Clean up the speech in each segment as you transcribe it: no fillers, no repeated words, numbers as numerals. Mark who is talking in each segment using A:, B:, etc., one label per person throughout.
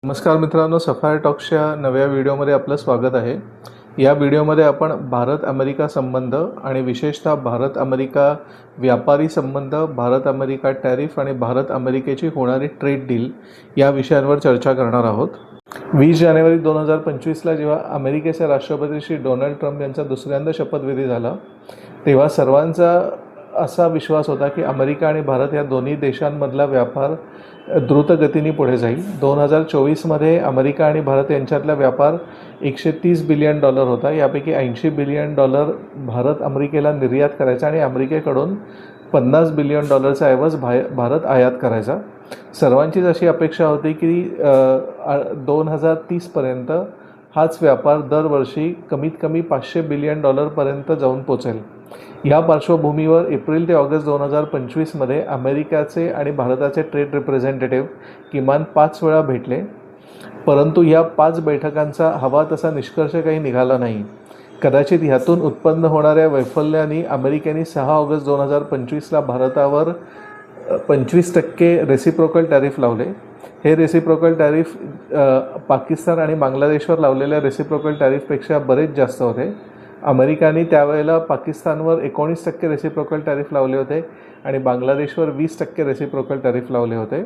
A: नमस्कार मित्रांनो, सफायर टॉक्सच्या नव्या व्हिडिओमध्ये आपलं स्वागत आहे। या व्हिडिओमध्ये आपण भारत अमेरिका संबंध आणि विशेषतः भारत अमेरिका व्यापारी संबंध, भारत अमेरिका टॅरिफ आणि भारत अमेरिकेची होणारी ट्रेड डील या विषयांवर चर्चा करणार आहोत। 20 जानेवारी 2025ला जेव्हा अमेरिकेचे राष्ट्रपती श्री डोनाल्ड ट्रम्प यांचा दुसऱ्यांदा शपथविधी झाला, तेव्हा सर्वांचा असा विश्वास होता की अमेरिका आणि भारत या दोन्ही देशांमधला व्यापार द्रुतगतीने पुढे जाईल। 2024मध्ये अमेरिका आणि भारत यांच्यातला व्यापार $130 बिलियन होता। यापैकी $80 बिलियन भारत अमेरिकेला निर्यात करायचा आणि अमेरिकेकडून $50 बिलियन ऐवज भारत आयात करायचा। सर्वांचीच अशी अपेक्षा होती की 2030पर्यंत हाच व्यापार दरवर्षी कमीत कमी $500 बिलियन पर्यंत जाऊन पोचेल। या पार्श्वभूमीवर एप्रिल ते ऑगस्ट 2025मध्ये अमेरिकेचे आणि भारताचे ट्रेड रिप्रेझेंटेटिव्ह किमान 5 वेळा भेटले, परंतु या 5 बैठकांचा हवा तसा निष्कर्ष काही निघाला नाही। कदाचित ह्यातून उत्पन्न होणाऱ्या वैफल्याने अमेरिकेने 6 ऑगस्ट 2025ला भारतावर 25% रेसिप्रोकल टॅरिफ लावले। हे रेसिप्रोकल टॅरिफ पाकिस्तान आणि बांगलादेशवर लावलेल्या रेसिप्रोकल टॅरिफपेक्षा बरेच जास्त होते। अमेरिकेने त्यावेळेला पाकिस्तानवर 19% रेसिप्रोकल टॅरिफ लावले होते आणि बांगलादेशवर 20% रेसिप्रोकल टॅरिफ लावले होते।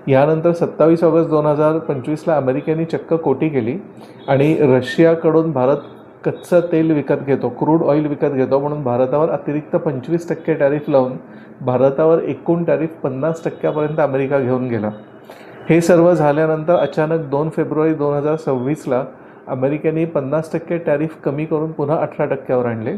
A: यानंतर 27 ऑगस्ट 2025ला अमेरिकेने चक्क कोटी केली आणि रशियाकडून भारत कच्चं तेल विकत घेतो, क्रूड ऑइल विकत घेतो, म्हणून भारतावर अतिरिक्त 25% टॅरिफ लावून भारतावर एकूण टॅरिफ 50%पर्यंत अमेरिका घेऊन गेला। हे सर्व झाल्यानंतर अचानक 2 फेब्रुवारी 2026ला अमेरिकेने 50% टॅरिफ कमी करून पुन्हा 18%वर आणले।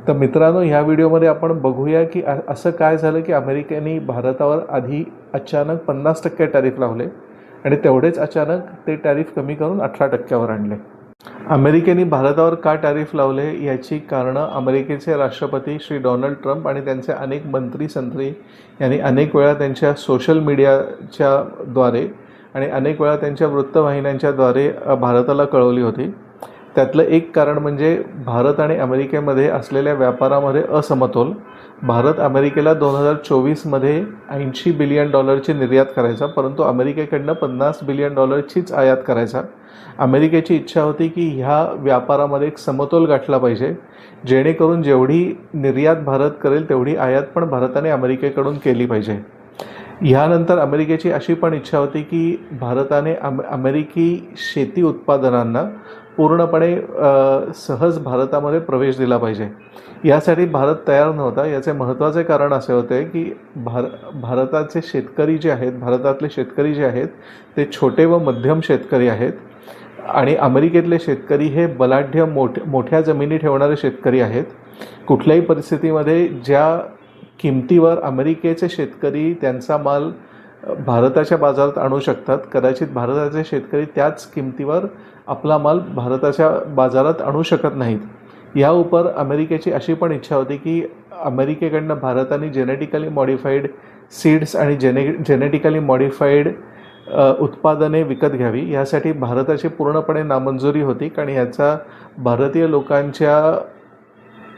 A: तर मित्रांनो, ह्या व्हिडिओमध्ये आपण बघूया की असं काय झालं की अमेरिकेने भारतावर आधी अचानक 50% टॅरिफ लावले आणि तेवढेच अचानक ते टॅरिफ कमी करून 18%वर आणले। अमेरिकेने भारतावर का टॅरिफ लावले याची कारणं अमेरिकेचे राष्ट्रपती श्री डोनाल्ड ट्रम्प आणि त्यांचे अनेक मंत्री यांनी अनेक वेळा त्यांच्या सोशल मीडियाच्या द्वारे आणि अनेक वेळा त्यांच्या वृत्तवाहिन्यांच्याद्वारे भारताला कळवली होती। त्यातलं एक कारण म्हणजे भारत आणि अमेरिकेमध्ये असलेल्या व्यापारामध्ये असमतोल। भारत अमेरिकेला 2024मध्ये $80 बिलियन निर्यात करायचा, परंतु अमेरिकेकडनं $50 बिलियन आयात करायचा। अमेरिकेची इच्छा होती की ह्या व्यापारामध्ये एक समतोल गाठला पाहिजे, जेणेकरून जेवढी निर्यात भारत करेल तेवढी आयात पण भारताने अमेरिकेकडून केली पाहिजे। ह्यानंतर अमेरिकेची अशी पण इच्छा होती की भारताने अमेरिकी शेती उत्पादनांना पूर्णपणे सहज भारतामध्ये प्रवेश दिला पाहिजे। यासाठी भारत तयार नव्हता। याचे महत्त्वाचे कारण असे होते की भारताचे शेतकरी जे आहेत, भारतातले शेतकरी जे आहेत ते छोटे व मध्यम शेतकरी आहेत आणि अमेरिकेतले शेतकरी हे बलाढ्य मोठ्या जमिनी ठेवणारे शेतकरी आहेत। कुठल्याही परिस्थितीमध्ये ज्या किमतीवर अमेरिकेचे शेतकरी त्यांचा माल भारताच्या बाजारात आणू शकतात, कदाचित भारताचे शेतकरी त्याच किमतीवर आपला माल भारताच्या बाजारात आणू शकत नाहीत। या उपर अमेरिकेची अशी पण इच्छा होती की अमेरिकेकडनं भारताने जेनेटिकली मॉडिफाईड सीड्स आणि जेनेटिकली मॉडिफाईड उत्पादने विकत घ्यावी। यासाठी भारताची पूर्णपणे नामंजुरी होती, कारण याचा भारतीय लोकांच्या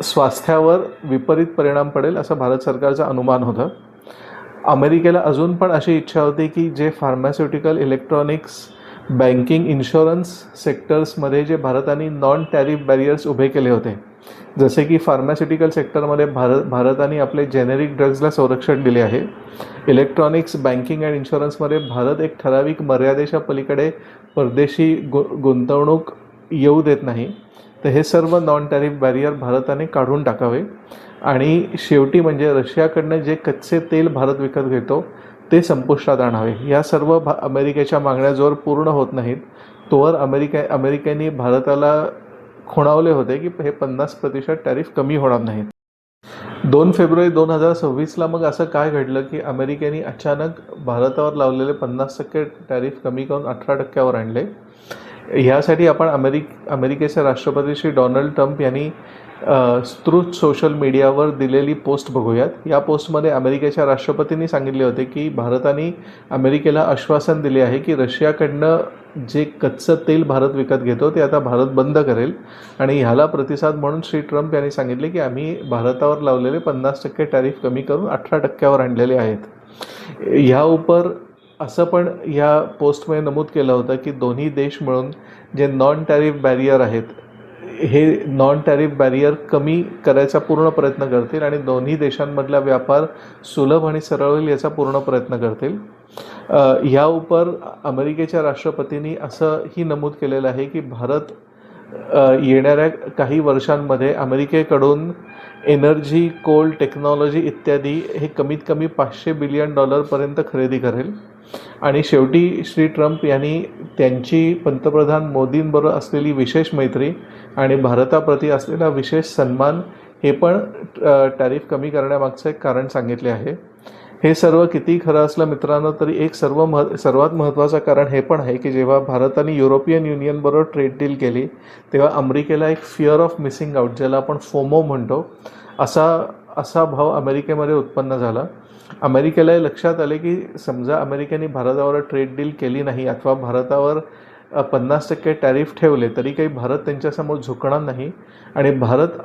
A: स्वास्थ्यावर विपरीत परिणाम पडेल असं भारत सरकारचं अनुमान होतं। अमेरिकेला अजून पण अशी इच्छा होती की जे फार्मास्युटिकल, इलेक्ट्रॉनिक्स, बँकिंग, इन्शुरन्स सेक्टर्समध्ये जे भारताने नॉन टॅरिफ बॅरियर्स उभे केले होते, जसे की फार्मास्युटिकल सेक्टरमध्ये भारताने आपले जेनेरिक ड्रग्जला संरक्षण दिले आहे। इलेक्ट्रॉनिक्स, बँकिंग आणि इन्शुरन्समध्ये भारत एक ठराविक मर्यादेच्या पलीकडे परदेशी गुंतवणूक येऊ देत नाही। तर हे सर्व नॉन टॅरिफ बॅरियर भारताने काढून टाकावे आणि शेवटी म्हणजे रशियाकडनं जे कच्चे तेल भारत विकत घेतो ते संपुष्टात आणावे। या सर्व अमेरिकेच्या मागण्या जोवर पूर्ण होत नाहीत तोवर अमेरिकेने भारताला खुणावले होते की हे 50% टॅरिफ कमी होणार नाहीत। 2 फेब्रुवारी 2026ला मग असं काय घडलं की अमेरिकेने अचानक भारतावर लावलेले 50% टॅरिफ कमी करून 18%वर आणले। ह्यासाठी आपण अमेरिकेचे राष्ट्रपती श्री डोनाल्ड ट्रम्प यांनी ट्रुथ सोशल मीडियावर दिलेली पोस्ट बघूयात। या पोस्टमध्ये अमेरिकेच्या राष्ट्रपतींनी सांगितले होते की भारताने अमेरिकेला आश्वासन दिले आहे की रशियाकडनं जे कच्चं तेल भारत विकत घेतो ते आता भारत बंद करेल आणि ह्याला प्रतिसाद म्हणून श्री ट्रम्प यांनी सांगितले की आम्ही भारतावर लावलेले 50% टॅरिफ कमी करून 18%वर आणलेले आहेत। ह्या उपर असं पण या पोस्टमध्ये नमूद केलं होतं की दोन्ही देश मिळून जे नॉन टॅरिफ बॅरियर आहेत हे नॉन टॅरिफ बॅरियर कमी करायचा पूर्ण प्रयत्न करतील आणि दोन्ही देशांमधला व्यापार सुलभ आणि सरळ होईल याचा पूर्ण प्रयत्न करतील. ह्या उपर अमेरिकेच्या राष्ट्रपतींनी असंही नमूद केलेलं आहे की भारत येणाऱ्या काही वर्षांमध्ये अमेरिकेकडून एनर्जी, कोल, टेक्नॉलॉजी इत्यादी हे कमीत कमी $500 बिलियन पर्यंत खरेदी करेल. आणि शेवटी श्री ट्रम्प यांनी त्यांची पंतप्रधान मोदींबरोबर असलेली विशेष मैत्री आणि भारताप्रती असलेला विशेष सन्मान हे पण टॅरिफ कमी करण्यामागचं एक कारण सांगितले आहे. हे सर्व किती खरं असलं मित्रांनो तरी एक सर्वात महत्त्वाचं कारण हे पण आहे की जेव्हा भारताने युरोपियन युनियनबरोबर ट्रेड डील केली तेव्हा अमेरिकेला एक फिअर ऑफ मिसिंग आउट, ज्याला आपण फोमो म्हणतो, असा भाव अमेरिकेमध्ये उत्पन्न झाला. अमेरिकेला हे लक्षात आले की समजा अमेरिकेने भारतावर ट्रेड डील केली नाही अथवा भारतावर 50% टॅरिफ ठेवले तरी काही भारत त्यांच्यासमोर झुकणार नाही आणि भारत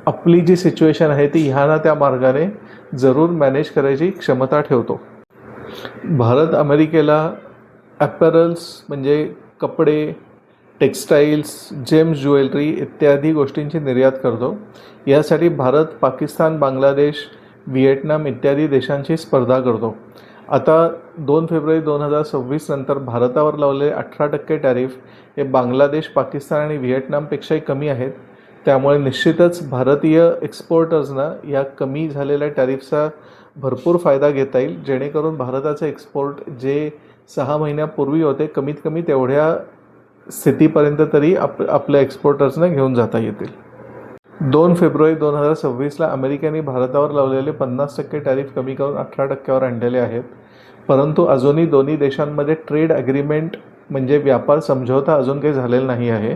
A: आपली जी सिच्युएशन आहे ती ह्या ना त्या मार्गाने जरूर मॅनेज करायची क्षमता ठेवतो. भारत अमेरिकेला ॲपॅरल्स म्हणजे कपडे, टेक्स्टाईल्स, जेम्स, ज्वेलरी इत्यादी गोष्टींची निर्यात करतो. यासाठी भारत पाकिस्तान, बांगलादेश, व्हिएटनाम इत्यादी देशांची स्पर्धा करतो. आता 2 फेब्रुवारी 2026 नंतर भारतावर लावलेले 18% टॅरिफ हे बांगलादेश, पाकिस्तान आणि व्हिएटनामपेक्षाही कमी आहेत. त्यामुळे निश्चितच भारतीय एक्सपोर्टर्सना या कमी झालेल्या टॅरिफचा भरपूर फायदा घेता येईल, जेणेकरून भारताचे एक्सपोर्ट जे 6 महिन्यापूर्वी होते कमीत कमी तेवढ्या स्थितीपर्यंत तरी आपल्या एक्सपोर्टर्सना घेऊन जाता येतील. 2 फेब्रुवारी 2026ला अमेरिकेने भारतावर लावलेले 50% टॅरिफ कमी करून 18%वर आणलेले आहेत. परंतु अजूनही दोन्ही देशांमध्ये ट्रेड ॲग्रीमेंट म्हणजे व्यापार समझोता अजून काही झालेला नाही आहे.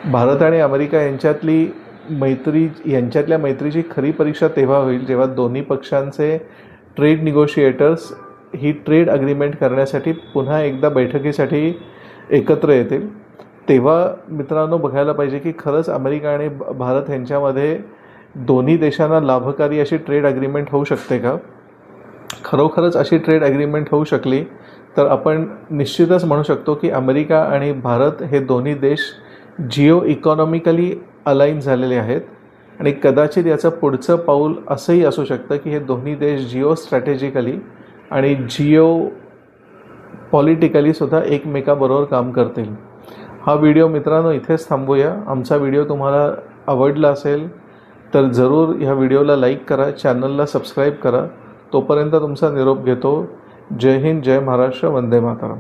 A: भारत आणि अमेरिका यांच्यातल्या मैत्रीची खरी परीक्षा तेव्हा होईल जेव्हा दोन्ही पक्षांचे ट्रेड निगोशिएटर्स ही ट्रेड अग्रीमेंट करण्यासाठी पुन्हा एकदा बैठकीसाठी एकत्र येतील. तेव्हा मित्रांनो बघायला पाहिजे की खरंच अमेरिका आणि भारत यांच्यामध्ये दोन्ही देशांना लाभकारी अशी ट्रेड अग्रीमेंट होऊ शकते का? खरोखरच अशी ट्रेड अग्रीमेंट होऊ शकली तर आपण निश्चितच म्हणू शकतो की अमेरिका आणि भारत हे दोन्ही देश जिओ इकॉनॉमिकली अलाइन झालेले आहेत आणि कदाचित याचं पुढचं पाऊल असंही असू शकतं की हे दोन्ही देश जिओ स्ट्रॅटेजिकली आणि जिओ पॉलिटिकली सुद्धा एकमेकाबरोबर काम करतील. हा व्हिडिओ मित्रांनो इथेच थांबूया. आमचा व्हिडिओ तुम्हाला आवडला असेल तर जरूर ह्या व्हिडिओला लाईक करा, चॅनलला सबस्क्राईब करा. तोपर्यंत तुमचा निरोप घेतो. जय हिंद, जय महाराष्ट्र, वंदे मातरम.